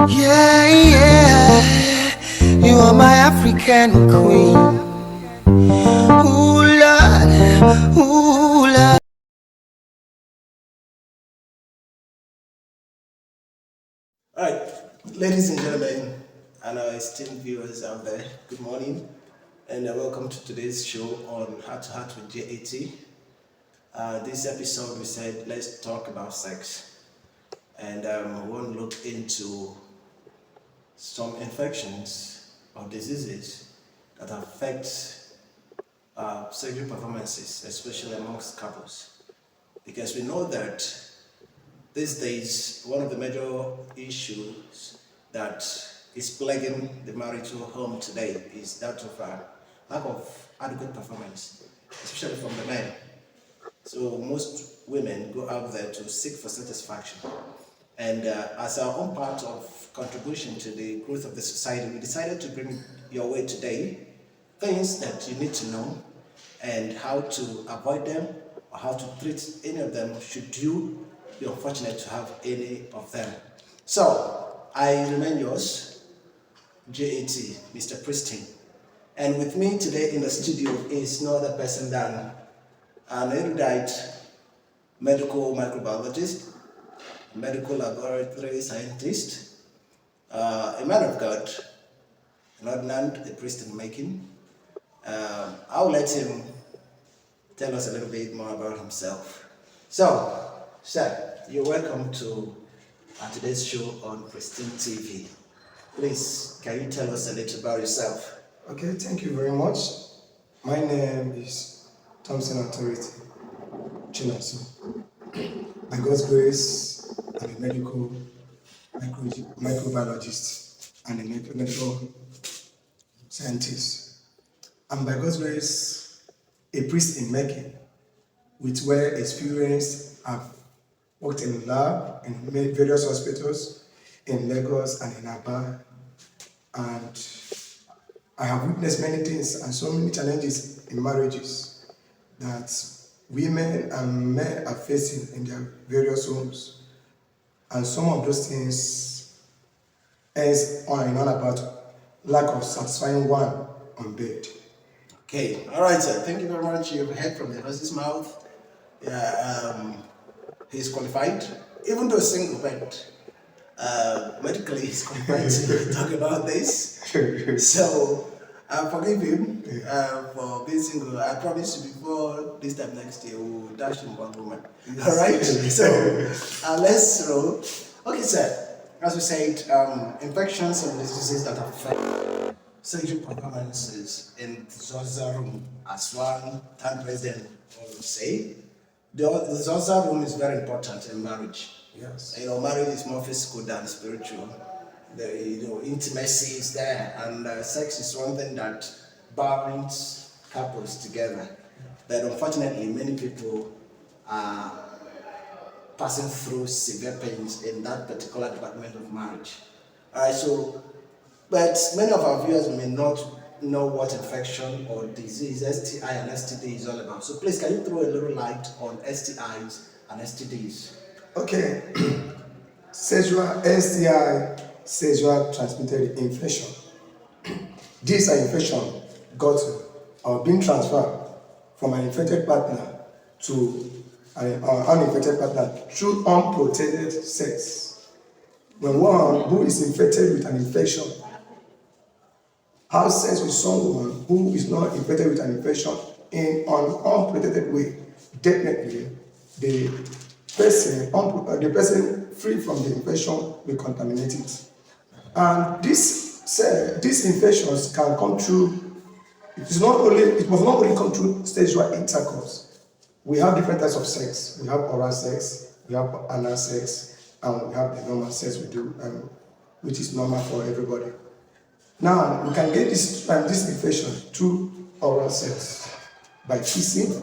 Yeah, yeah, you are my African queen. Ooh, Lord, ooh, Lord. All right, ladies and gentlemen, and our esteemed viewers out there, good morning, and welcome to today's show on Heart to Heart with JAT. This episode, we said let's talk about sex, and we want to look into some infections or diseases that affect sexual performances, especially amongst couples, because we know that these days, one of the major issues that is plaguing the marital home today is that of lack of adequate performance, especially from the men. So most women go out there to seek for satisfaction. And as our own part of contribution to the growth of the society, we decided to bring your way today things that you need to know and how to avoid them or how to treat any of them should you be unfortunate to have any of them. So, I remain yours, JAT, Mr. Pristine. And with me today in the studio is no other person than an erudite medical microbiologist, medical laboratory scientist, a man of God, an ordinand, a priest in making. I'll let him tell us a little bit more about himself. So, sir, you're welcome to today's show on Pristine TV. Please, can you tell us a little about yourself? Okay, thank you very much. My name is Thompson Authority Chinasu. By God's grace, I'm a medical microbiologist and a medical scientist. And by God's grace, a priest in making, with where experience. I've worked in lab in various hospitals in Lagos and in Aba, and I have witnessed many things and so many challenges in marriages that women and men are facing in their various homes. And some of those things is on and on about lack of satisfying one on bed. Okay, all right, sir. Thank you very much. You've heard from the horse's mouth. Yeah, he's qualified, even though single, but medically he's qualified to talk about this. So forgive him for being single. I promise you before this time next year we'll dash him one woman. All right. So let's roll. Okay, sir. As we said, infections and diseases that affect sexual performances in the Zosa room, as one time president will say. The Zosa room is very important in marriage. Yes. Marriage is more physical than spiritual. The intimacy is there, and sex is one thing that binds couples together. But unfortunately, many people are passing through severe pains in that particular department of marriage. Alright, so, but many of our viewers may not know what infection or disease, STI and STD is all about. So please, can you throw a little light on STIs and STDs? Okay. Sexual STI, sexual transmitted infection. These are infection got or being transferred from an infected partner to an uninfected partner through unprotected sex. When one who is infected with an infection has sex with someone who is not infected with an infection in an unprotected way, definitely the person free from the infection will contaminate it. And these infections can come through. It must not only come through sexual intercourse. We have different types of sex. We have oral sex, we have anal sex, and we have the normal sex we do, which is normal for everybody. Now, we can get this infection through oral sex by kissing.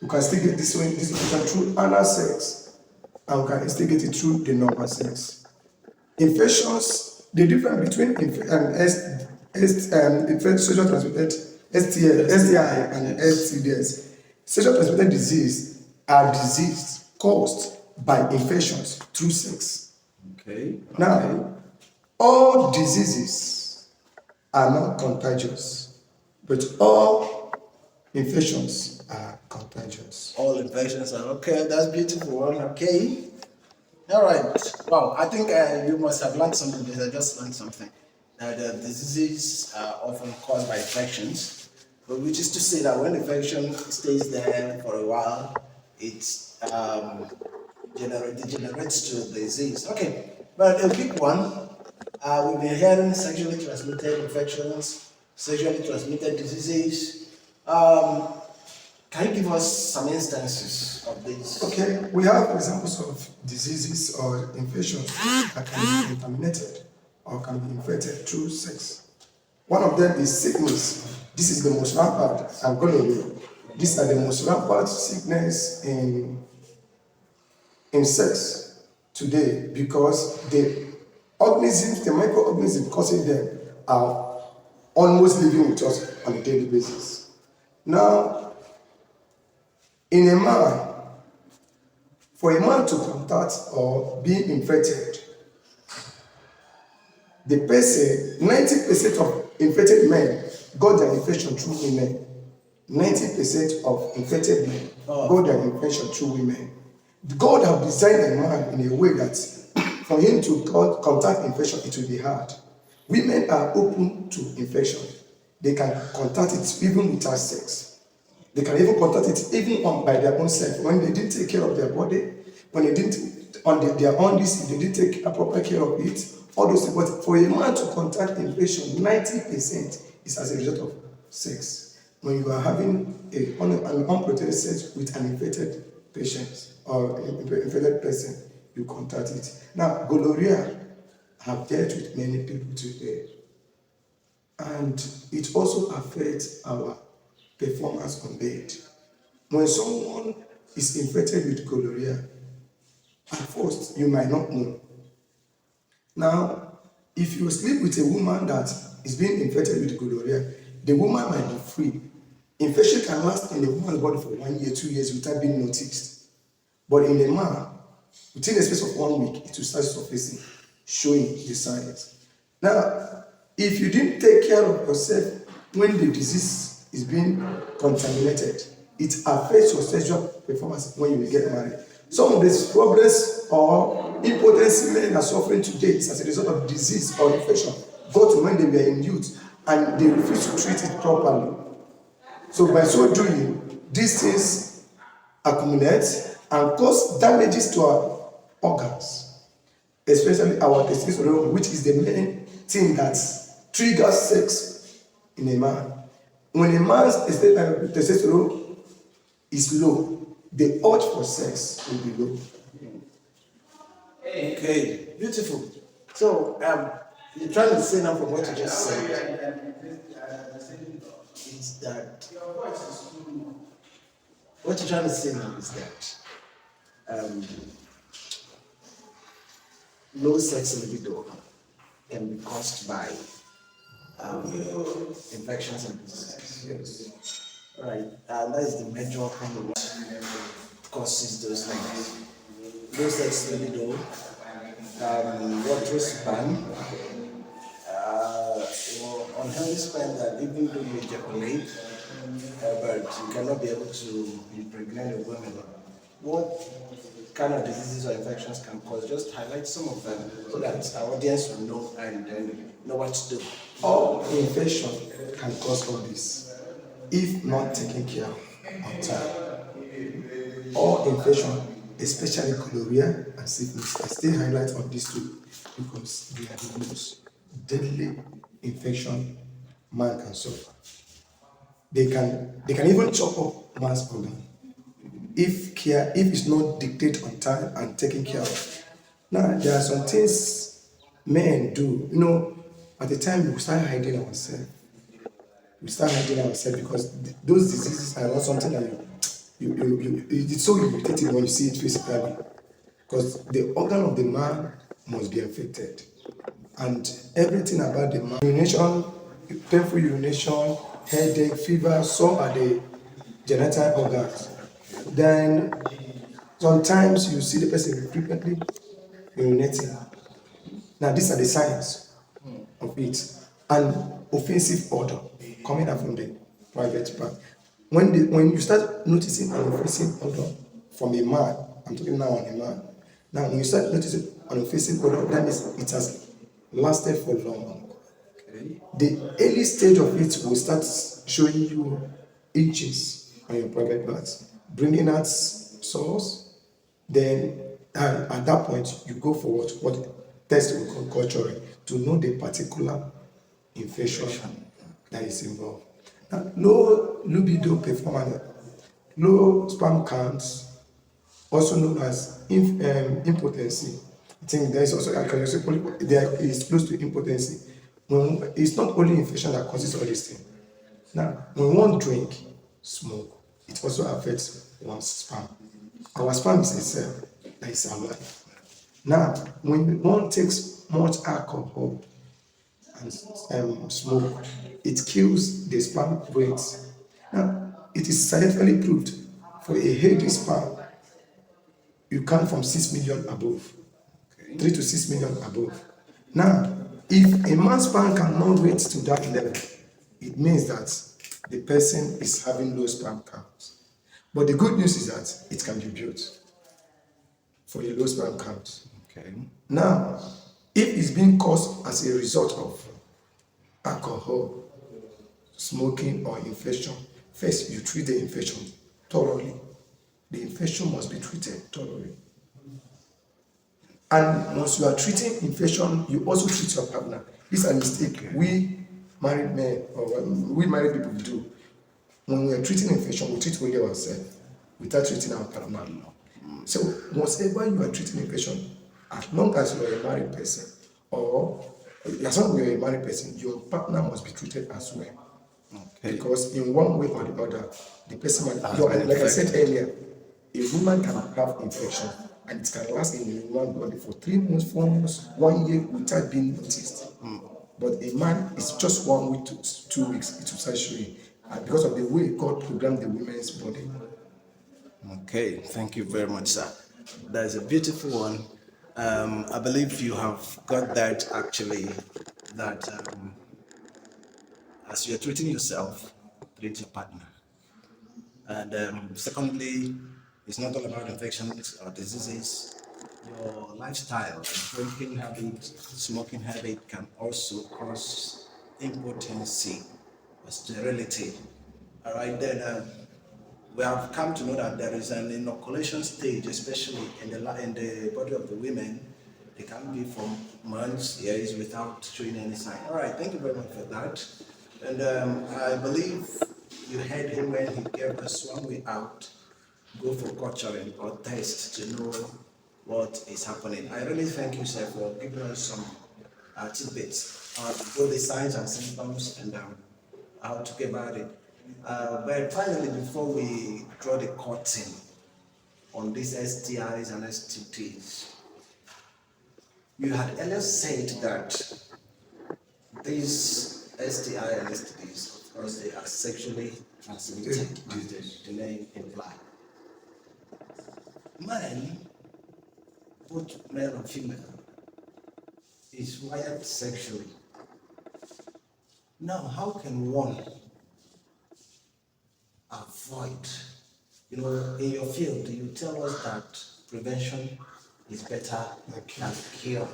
We can still get this infection through anal sex, and we can still get it through the normal sex. Infections, the difference between sexual transmitted STI and STDs. Sexual transmitted disease are diseases caused by infections through sex. Okay. Now, All diseases are not contagious, but all infections are contagious. All infections are okay. That's beautiful one. Okay. All right. Wow. I think you must have learned something. Because I just learned something. That the diseases are often caused by infections, but which is to say that when infection stays there for a while, it degenerates to disease. Okay. But a big one. We've been hearing sexually transmitted infections, sexually transmitted diseases. Can you give us some instances of this? Okay, we have examples of diseases or infections that can be contaminated or can be infected through sex. One of them is sickness. This is the most rampant, and gonorrhea. These are the most rampant sickness in sex today because the organisms, the microorganisms causing them are almost living with us on a daily basis. Now, in a man, for a man to contact or be infected, the person, 90% of infected men got their infection through women. 90% of infected men got their infection through women. God has designed a man in a way that for him to contact infection, it will be hard. Women are open to infection. They can contact it even without sex. They can even contact it even by their own self. When they didn't take care of their body, when they didn't, on their own this, they didn't take proper care of it, all those things. But for a man to contact infection, 90% is as a result of sex. When you are having an unprotected sex with an infected patient or infected person, you contact it. Now, gonorrhea have dealt with many people today, and it also affects our performance on bed. When someone is infected with gonorrhea, at first you might not know. Now, if you sleep with a woman that is being infected with gonorrhea, the woman might be free. Infection can last in a woman's body for 1 year, 2 years without being noticed. But in a man, within a space of 1 week, it will start surfacing, showing the signs. Now, if you didn't take care of yourself when the disease is being contaminated, it affects your sexual performance when you get married. Some of these problems or impotency men are suffering today is as a result of disease or infection got to when they were in youth and they refuse to treat it properly. So by so doing, these things accumulate and cause damages to our organs, especially our testosterone, which is the main thing that triggers sex in a man. When a man's testosterone is low, the urge for sex will be low. Okay, beautiful. So, you're trying to say now from what you just said is that what you're trying to say now is that low sex libido can be caused by infections and diseases. Yes. Right, and that is the major thing that causes those things. Low sex libido, watery sperm, unhealthy sperm that even though you ejaculate, but you cannot be able to impregnate a woman. What kind of diseases or infections can cause? Just highlight some of them so that our audience will know and then know what to do. All infection can cause all this if not taken care of on time. All infection, especially gonorrhea and syphilis, I still highlight on these two because they are the most deadly infection man can suffer. They can even chop up man's organ if it's not dictated on time and taken care of. Now there are some things men do. At the time we start hiding ourselves. We start hiding ourselves because those diseases are not something that it's so irritating when you see it physically. Because the organ of the man must be affected. And everything about the man, urination, painful urination, headache, fever, some are the genital organs. Then sometimes you see the person frequently urinating. Now these are the signs of it, and offensive odor coming out from the private part. When you start noticing an offensive odor from a man, I'm talking now on a man. Now, when you start noticing an offensive odor, that means it has lasted for long. Okay. The early stage of it will start showing you itches on your private parts, bringing out sores. Then, at that point, you go for what test we call culturing to know the particular infection that is involved. Now, low libido performance, low sperm counts, also known as impotency. I think there is also, I can also call it, there is close to impotency. It's not only infection that causes all these things. Now, when one drink, smoke, it also affects one's sperm. Our sperm is a cell that is alive. Now, when one takes much alcohol and smoke, it kills the sperm rates. Now, it is scientifically proved for a healthy sperm, you count from 6 million above, 3 to 6 million above. Now, if a man's sperm cannot rate to that level, it means that the person is having low sperm count. But the good news is that it can be built for a low sperm count. Okay. Now, if it's being caused as a result of alcohol, smoking, or infection, first you treat the infection thoroughly. The infection must be treated thoroughly. And once you are treating infection, you also treat your partner. This is a mistake we married men or we married people do. When we are treating infection, we treat only ourselves without treating our partner. So, whatever you are treating infection, as long as you are a married person, or as long as you are a married person, your partner must be treated as well. Okay. Because in one way or the other, the person might, like I said earlier, a woman can have infection and it can last in a woman's body for 3 months, 4 months, 1 year without being noticed. But a man is just 1 week to 2 weeks, it will start showing. And because of the way God programmed the women's body. Okay, thank you very much, sir. That is a beautiful one. I believe you have got that actually, that as you're treating yourself, treat your partner. And secondly, it's not all about infections or diseases. Your lifestyle, drinking habit, smoking habit can also cause impotency or sterility. All right, then we have come to know that there is an inoculation stage, especially in the body of the women. It can be for months, years without showing any sign. All right, thank you very much for that. And I believe you heard him when he gave us one way out: go for culturing or test to know what is happening. I really thank you, sir, for giving us some tidbits on both the signs and symptoms and how to get about it. But finally, before we draw the curtain on these STIs and STDs, you had earlier said that these STI and STDs, of course, they are sexually transmitted, as the name implies. Man, both male and female, is wired sexually. Now, how can one avoid? In your field, you tell us that prevention is better than cure.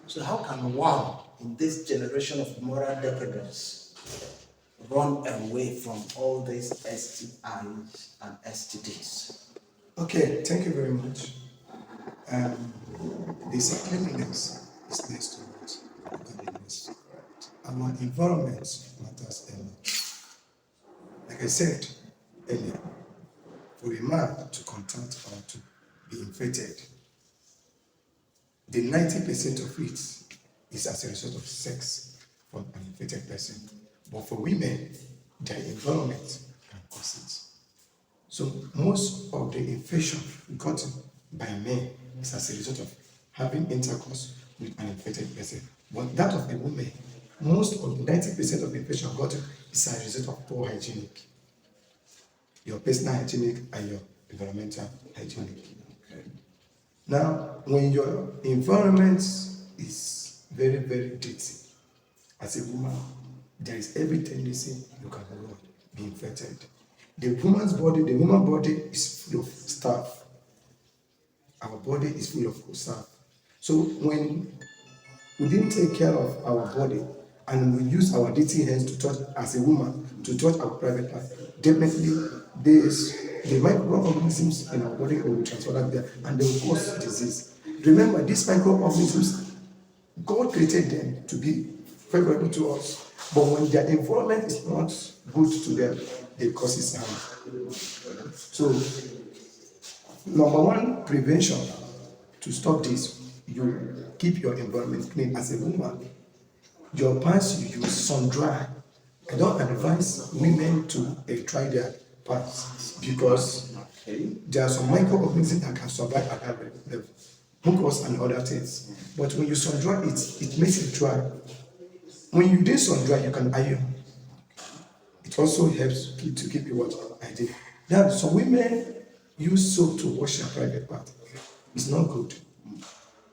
So how can one, in this generation of moral decadence, run away from all these STIs and STDs? Okay, thank you very much. The cleanliness is next to what? Godliness. Our environment matters a lot. Like I said earlier, for a man to contact or to be infected, the 90% of it is as a result of sex from an infected person. But for women, their environment can cause it. So most of the infection gotten by men is as a result of having intercourse with an infected person. But that of a woman, most of the 90% of the infection gotten is as a result of poor hygienic. Your personal hygienic and your environmental hygienic. Okay. Now, when your environment is very, very dirty, as a woman, there is every tendency you can be infected. The woman's body, the woman's body is full of stuff. Our body is full of stuff. So when we didn't take care of our body and we use our dirty hands to touch, as a woman, to touch our private part, definitely the microorganisms in our body will transfer that there and they will cause disease. Remember, these microorganisms, God created them to be favorable to us, but when their environment is not good to them, it causes harm. So, number one prevention to stop this, you keep your environment clean. As a woman, your pants you use sun dry. I don't advise women to dry their pants because there are some microorganisms that can survive at that level, mucus and other things. But when you sun dry it makes it dry. When you do sun dry, you can iron. It also helps to keep you what I did. Now, some women use soap to wash their private part. It's not good.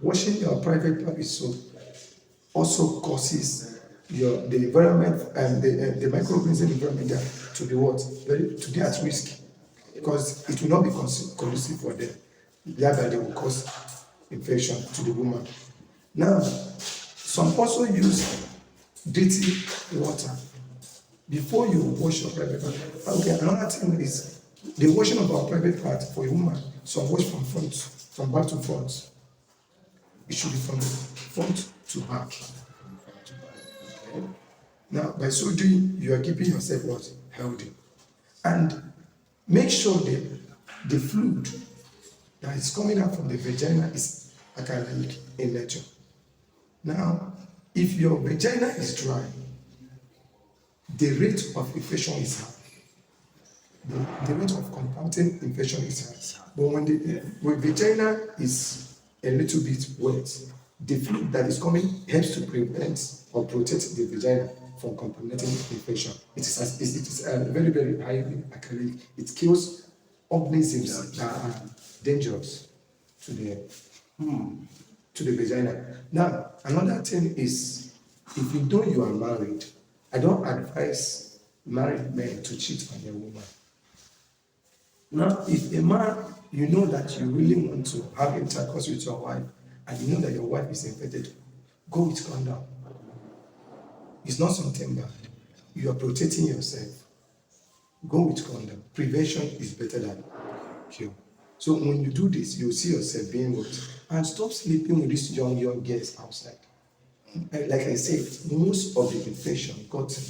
Washing your private part with soap also causes the environment and the microorganism environment there to be what? To be at risk because it will not be conducive for them. Thereby they will cause infection to the woman. Now, some also use dirty water before you wash your private part. Okay, another thing is the washing of our private part for a woman. Some wash from back to front. It should be from front to back. Okay. Now, by so doing, you are keeping yourself what? Healthy. And make sure the fluid that is coming out from the vagina is alkaline in nature. Now, if your vagina is dry, the rate of infection is high. The rate of compounding infection is high. But when the vagina is a little bit wet, the fluid that is coming helps to prevent or protect the vagina from contaminating infection. It is very, very highly alkaline. It kills organisms that are dangerous to the vagina. Now, another thing is, if you know you are married, I don't advise married men to cheat on a woman. Now, if a man, you know that you really want to have intercourse with your wife, and you know that your wife is infected, go with condom. It's not something bad. You are protecting yourself. Go with condom. Prevention is better than cure. So when you do this, you'll see yourself being what? And stop sleeping with these young girls outside. Like I said, most of the infection gotten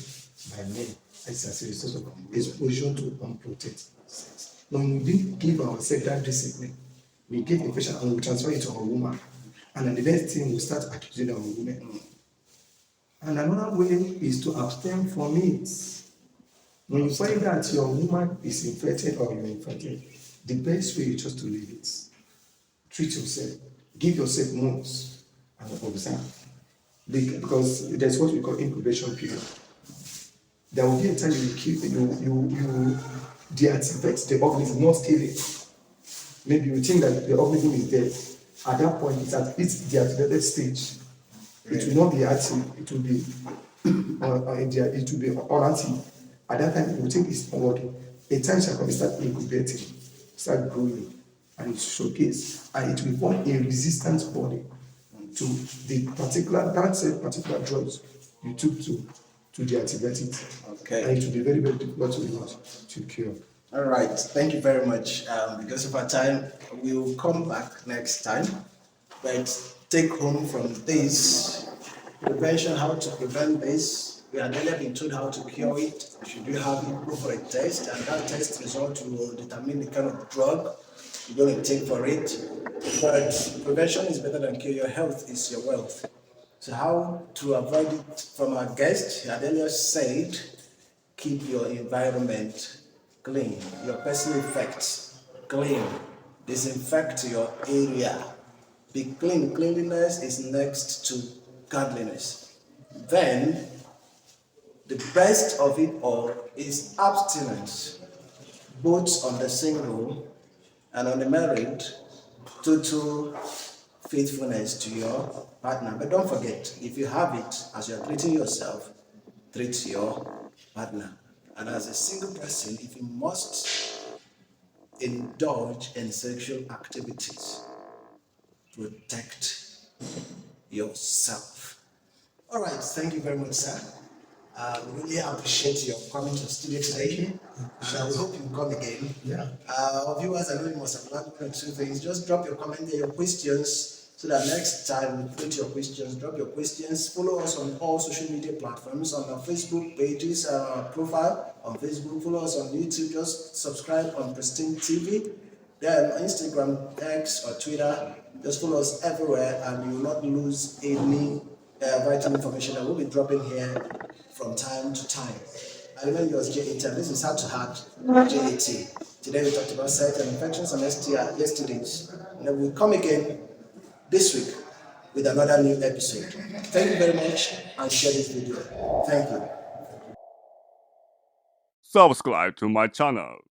by men is as a result of exposure to unprotected sex. When we didn't give ourselves that discipline, we get infection and we transfer it to our woman. And then the next thing we start accusing our women. And another way is to abstain from it. When you find that your woman is infected or you're infected, the best way is just to leave it. Treat yourself. Give yourself months and observe. Because there's what we call incubation period. There will be a time you deactivate the organism, not kill it. Maybe you think that the organism is dead. At that point, it's at its deactivated stage. It will not be active. It will be unactive. At that time, you will think it's not working. A time shall come, it start incubating, start growing, and it showcase, and it will form a resistant body to the particular drugs you took to deactivate it. Okay. And it will be very, very difficult to cure. All right. Thank you very much. Because of our time, we will come back next time. But take home from this prevention, how to prevent this. We had earlier been told how to cure it. Should you have it, go for a test, and that test result will determine the kind of drug you're going to take for it. But prevention is better than cure. Your health is your wealth. So how to avoid it from our guest? He had earlier said, keep your environment clean, your personal effects clean, disinfect your area. Be clean. Cleanliness is next to godliness. Then, the best of it all is abstinence, both on the single and on the married, total faithfulness to your partner. But don't forget, if you have it, as you're treating yourself, treat your partner. And as a single person, if you must indulge in sexual activities, protect yourself. All right, thank you very much, sir. We really appreciate your coming to the studio today. And we hope you come again. Yeah. Viewers, I know you must have learned one or two things. Just drop your comment there, your questions, so that next time we put your questions, drop your questions. Follow us on all social media platforms, on our Facebook pages, our profile on Facebook. Follow us on YouTube. Just subscribe on Pristine TV. Then on Instagram, X, or Twitter. Just follow us everywhere, and you will not lose any vital information that we'll be dropping here from time to time. I remember yours, JAT. This is Heart to Heart, JAT. Today we talked about sex and infections and STDs. And then we'll come again this week with another new episode. Thank you very much, and share this video. Thank you. Subscribe to my channel.